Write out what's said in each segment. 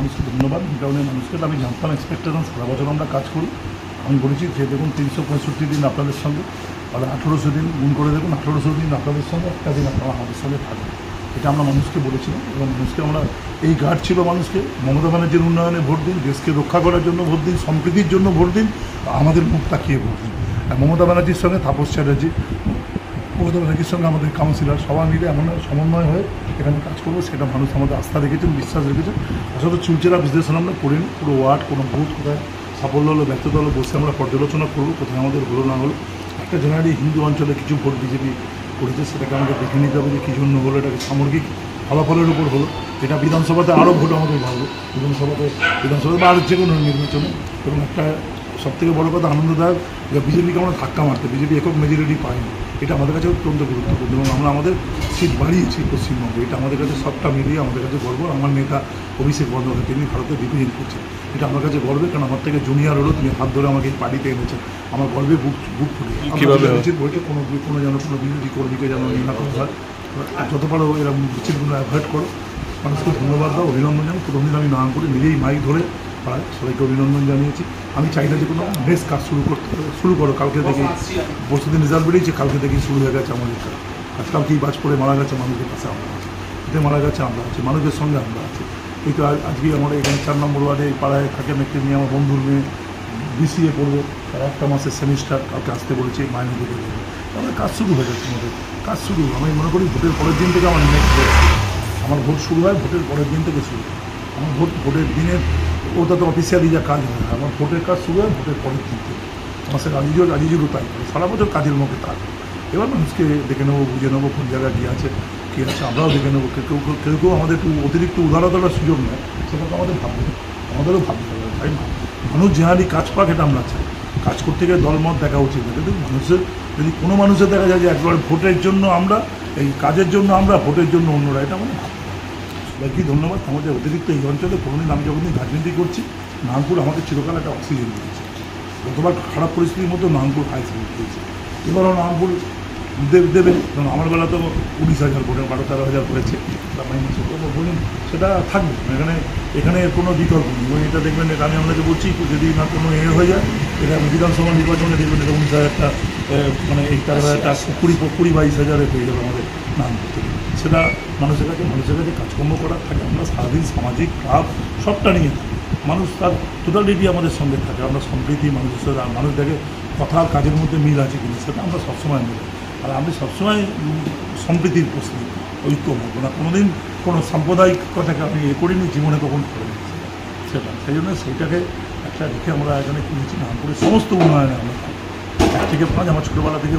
মানুষকে ধন্যবাদ। এই কারণে মানুষকে আমি জানতাম এক্সপেকটেশন সারা বছর আমরা কাজ করি। আমি বলেছি যে দেখুন 365 দিন আপনাদের সঙ্গে, তাহলে 1800 দিন গুণ করে দেখুন, 1800 দিন আপনাদের সঙ্গে, একটা দিন আপনারা আমাদের সঙ্গে থাকবেন। এটা আমরা মানুষকে বলেছিলাম এবং মানুষকে আমরা এই গার্ড ছিল মানুষকে মমতা ব্যানার্জির উন্নয়নে ভোট দিন, দেশকে রক্ষা করার জন্য ভোট দিন, সম্প্রীতির জন্য ভোট দিন, আমাদের মুখ তাকিয়ে ভোট দিন। আর মমতা ব্যানার্জির সঙ্গে তাপস চ্যাটার্জি, মমতা ব্যানার্জির সঙ্গে আমাদের কাউন্সিলর সবাই মিলে এমন সমন্বয় হয়ে এখানে কাজ করবো, সেটা মানুষ আমাদের আস্থা রেখেছেন, বিশ্বাস রেখেছেন। আসলে চুলচেরা বিশ্লেষণ আমরা করিনি, পুরো ওয়ার্ড কোনো বুথ কোথায় সাফল্য হলো ব্যর্থতা হলো বসে আমরা পর্যালোচনা করবো, কোথায় আমাদের হলো না হলো। একটা জেনারেলি হিন্দু অঞ্চলে কিছু ভোট বিজেপি করেছে, সেটাকে আমাদের দেখে নিতে হবে যে কী জন্য হলো, এটাকে সামগ্রিক ফলাফলের উপর হলো। এটা বিধানসভাতে আরও ভোট আমাদের ভালো, বিধানসভাতে বা আর যে কোনো নির্বাচনে। এবং একটা সবথেকে বড় কথা আনন্দদায়ক, যে বিজেপিকে আমরা ধাক্কা মারতে, বিজেপি একক মেজরিটি পায়নি, এটা আমাদের কাছে অত্যন্ত গুরুত্বপূর্ণ এবং আমরা আমাদের সিট বাড়িয়েছি পশ্চিমবঙ্গে। এটা আমাদের কাছে সবটা মিলিয়ে আমাদের কাছে গর্ব। আমার নেতা অভিষেক বন্দ্যোপাধ্যায়, তিনি ভারতে রিপ্রেজেন্ট করছেন, এটা আমার কাছে গর্বে, কারণ আমার থেকে জুনিয়র হলো, তিনি হাত ধরে আমাকে এই পার্টিতে এনেছেন। আমার গর্বে বুক ফুটে কীভাবে বইটা কোনো যেন কোনো বিরোধী কর্মীকে যেন না করা হয়, যত পারো এরকম মিছিলগুলো অ্যাভয়েড করো। মানুষকে ধন্যবাদ দাও, অভিনন্দন জানাই। প্রথম দিন আমি নাম করে নিজেই মাইক ধরে পাড়ায় সবাইকে অভিনন্দন জানিয়েছি। আমি চাইলে যে কোনো বেশ কাজ শুরু করো, কালকে থেকে পরশুদিন রেজাল্ট বেরিয়েছে, কালকে থেকেই শুরু হয়ে গেছে আমাদের কাজ। আজকালকেই বাজ পড়ে মারা গেছে মানুষের কাছে আমরা আছি, এতে মারা গেছে আমরা আছি, মানুষের সঙ্গে আমরা আছি। এই তো আজকে আমরা এখানে 4 নম্বর ওয়ার্ডে এই পাড়ায় থাকেন একটি মেয়ে, আমার বন্ধুর মেয়ে BCA পড়বে, তার একটা মাসের সেমিস্টার, কালকে আসতে বলেছি, মাইনে দিতে দেবে। আমাদের কাজ শুরু হয়ে যাচ্ছে, আমাদের কাজ শুরু। আমি মনে করি ভোটের পরের দিন থেকে আমার নেক্সট ডে, আমার ভোট শুরু হয় ভোটের পরের দিন থেকে শুরু। আমার ভোটের দিনের ওটা তো অফিসিয়ালি যা কাজ হয়, আমার ভোটের কাজ শুরু হয় ভোটের পরের দিন থেকে। আমার সে রাজিজুরও তাই করে, সারা বছর কাজের মুখে থাকে। এবার মানুষকে দেখে নেবো, বুঝে নেবো কোন জায়গায় কী আছে, আমরাও দেখে নেবো। কেউ আমাদের একটু অতিরিক্ত উদারতার সুযোগ নেয়, সেটা তো আমাদেরও ভাবতে হবে, তাই না? মানুষ যেহারি কাজ পাক, এটা আমরা চাই। কাজ করতে গেলে দলমত দেখা উচিত না, কিন্তু মানুষের যদি কোনো মানুষের দেখা যায় যে একবার ভোটের জন্য আমরা, এই কাজের জন্য আমরা, ভোটের জন্য অন্যরা, এটা আমাদের ভাবতে হবে। সবাইকে ধন্যবাদ। আমাদের অতিরিক্ত এই অঞ্চলে কোনোদিন আমি যখন রাজনীতি করছি, নাগপুর আমাদের চিরকাল একটা অক্সিজেন দিয়েছে। গতবার খারাপ পরিস্থিতির মধ্যে নাগপুর হাই সিভিল দিয়েছে, এবারও নাগপুর দেবেন। কারণ আমার বেলা তো 19,000 ভোটের 12-13,000 করেছে, বলুন সেটা থাকবে এখানে কোনো বিকল্প নেই। এবং এটা দেখবেন, এটা আমরা যে বলছি, যদি না কোনো হয়ে যায়, এটা বিধানসভা নির্বাচনে দেখবেন এটা 19,000টা, মানে এই 13,000টা 20-22,000 হয়ে যাবে আমাদের নাগপুর থেকে। সেটা মানুষের কাছে কাজকর্ম করার থাকে। আমরা সারাদিন সামাজিক লাভ সবটা নিয়ে থাকি, মানুষ তার টোটালিটি আমাদের সঙ্গে থাকে। আমরা সম্প্রীতি, মানুষের সাথে মানুষ দেখে কথা আর কাজের মধ্যে মিল আছে কিনা, সেটা আমরা সবসময় মিলি। আর আমি সবসময় সম্প্রীতির প্রশ্ন, ঐক্য ভাববো না, কোনোদিন কোনো সাম্প্রদায়িকতাকে আমি করিনি, জীবনে কখন করিনি সেটা। সেই জন্য সেইটাকে একটা রেখে আমরা এখানে কিনেছি নাগপুরের সমস্ত উন্নয়নে আমরা 1 থেকে 5 আমার ছোটোবেলা থেকে।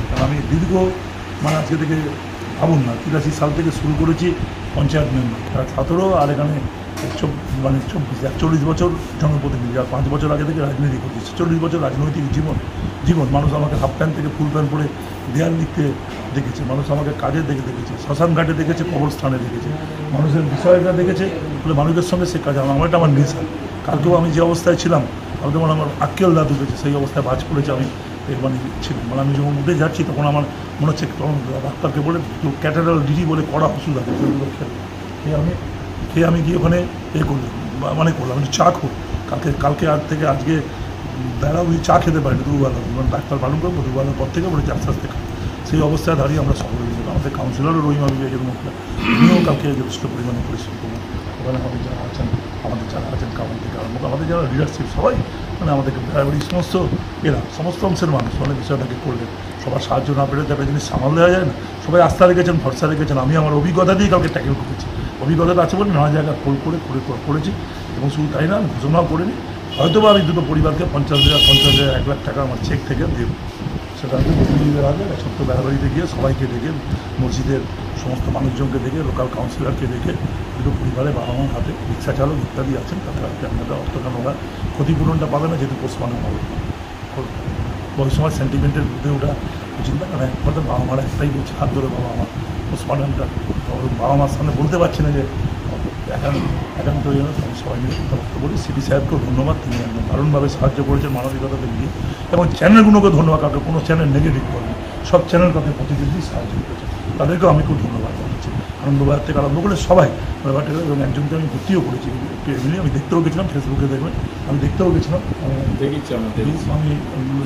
কারণ আমি দীর্ঘ আজকে থেকে ভাবুন না, 83 সাল থেকে শুরু করেছি পঞ্চায়েত মেম্বার, 17 আর এখানে 40 বছর জনপ্রতিনিধি, আর 5 বছর আগে থেকে রাজনীতি করছি। 40 বছর রাজনৈতিক জীবন। মানুষ আমাকে হাফ প্যান্ট থেকে ফুল প্যান্ট পরে দেয়াল লিখতে দেখেছে, মানুষ আমাকে কাজে দেখেছে, শ্মশান ঘাটে দেখেছে, কবরস্থানে দেখেছে, মানুষের বিষয়টা দেখেছে। বলে মানুষের সঙ্গে সে কাজ এটা আমার নেশা। কালকেও আমি যে অবস্থায় ছিলাম, আমি যেমন আমার আক্কেল দাদু পেয়েছে, সেই অবস্থায় বাজ পড়েছে, আমি ছিলাম। আমি যখন উঠে যাচ্ছি, তখন আমার মনে হচ্ছে, তখন ডাক্তারকে বলে ক্যাটারাল ডিজি বলে কড়া ওষুধ আছে, সেগুলো খেয়ে আমি গিয়ে ওখানে করলাম, করলাম চা খো। কালকে থেকে আজকে বেলা চা খেতে পারিনি, দুবেলা। ডাক্তার বারণ করবো, দুবেলার পর থেকে বলেছি আস্তে আস্তে খাবো। সেই অবস্থায় দাঁড়িয়ে আমরা সকলে মিলে, আমাদের কাউন্সিলরও রহিমা বিবেকের মুখে, উনিও কালকে যথেষ্ট পরিমাণে পরিশ্রম করবো। ওখানে আমাদের যারা আছেন কামাল থেকে আরম্ভ, আমাদের যারা লিডারশিপ, সবাই আমাদেরকে সমস্ত অংশের মানুষ বিষয়টাকে করলেন। সবার সাহায্য না পেলে একটা জিনিস সামাল দেওয়া যায় না। সবাই আস্থা রেখেছেন, ভরসা রেখেছেন। আমি আমার অভিজ্ঞতা দিয়ে কালকে ট্যাকেল করেছি, অভিজ্ঞতাটা আছে বলে নানা জায়গায় করেছি। এবং শুধু তাই না, আমি ঘোষণাও করিনি, হয়তো বা আমি দুটো পরিবারকে 50,000, 1 লাখ টাকা আমার চেক থেকে দেব। সেটা আমি মসজিদের আগে ছোট্ট বেড়াবাড়িতে গিয়ে সবাইকে ডেকে, মসজিদের সমস্ত মানুষজনকে ডেকে, লোকাল কাউন্সিলরকে ডেকে, দুটো পরিবারে বাবা মার হাতে, রিক্সা চালক ইত্যাদি আছেন, তাদের হাতে আপনারা অর্থকান ওরা ক্ষতিপূরণটা পাবে না, যেহেতু পোস্টমার্টম হবে। ওই সময় সেন্টিমেন্টের বিরুদ্ধে ওটা উচিত না, কারণ একমাত্র বাবা মারা একটাই বলছে, হাত ধরে বাবা আমার পোস্টমার্টমটা বাবা মার সামনে বলতে পারছি না যে একান্ত হয়ে যাবে। আমি সবাই মিলে কথাবার্তা বলি। সিপি সাহেবকেও ধন্যবাদ, তিনি একদম দারুণভাবে সাহায্য করেছেন মানবিকতাতে নিয়ে। এবং চ্যানেলগুলোকে ধন্যবাদ, কাউকে কোনো চ্যানেল নেগেটিভ করেনি, সব চ্যানেল কাউকে প্রতিনিধি সাহায্য করেছে, তাদেরকেও আমি খুব ধন্যবাদ জানাচ্ছি। আনন্দবাজার থেকে আরম্ভ করে সবাই ব্যাপারটা, এবং একজনকে আমি ভর্তিও করেছি একটু এমনি, আমি দেখতেও গেছিলাম, ফেসবুকে দেখবেন, আমি দেখতেও গেছিলাম, আমি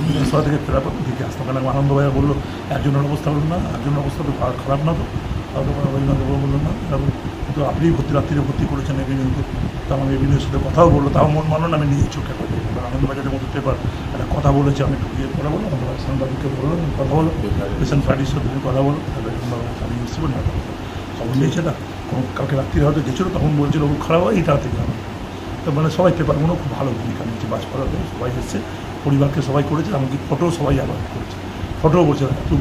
বিধানসভা থেকে ফেরার পর দেখে আসতাম, কারণ আনন্দবাজার বললো একজনের অবস্থা বলুন না, একজনের অবস্থা তো খারাপ না, তো রবীন্দ্রনাথ বললেন না এরকম, কিন্তু আপনি রাত্রিরে ভর্তি করেছেন এভিনিউতে, তো আমি এভিনিউর সাথে কথাও বললো, তাও মন মানল আমি নিজের চোখে করে দিই, কারণ আনন্দবাজারের মতো পেপার একটা কথা বলেছে, আমি একটু গিয়ে কথা বলো, আনন্দবাজার সাংবাদিককে বললাম কথা বলো, রিসেন্ট ফ্রাইডের সাথে কথা বলো, আমি বুঝতে পারি না খবর নিয়েছে না, কালকে রাত্রিরে হয়তো গেছিলো, তখন বলছিল খুব খারাপ হয়, এইটা থেকে আমার তো মানে সবাই পেপারগুলো খুব ভালো ভূমিকা নিয়েছে, বাজপাড়াতে সবাই এসছে, পরিবারকে সবাই করেছে, এমনকি ফটো সবাই অ্যাভয়েড করেছে, ফটোও বলছে না তুই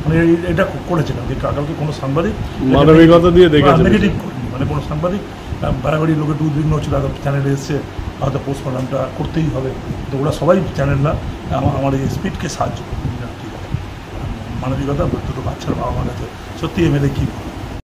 মানে এটা করেছে না, যে কালকে কোনো সাংবাদিক মানবিকতা দিয়ে দেখেছে, নেগেটিভ করেনি, মানে কোনো সাংবাদিক বাড়াবাড়ি লোকের উদ্বিগ্ন হচ্ছিল, চ্যানেলে এসছে হয়তো পোস্টমর্টমটা করতেই হবে, তো ওরা সবাই চ্যানেলরা আমার এই স্পিডকে সাহায্য করে, ঠিক আছে মানবিকতা দুটো বাচ্চার বাবা মার কাছে সত্যি এমএলএ কী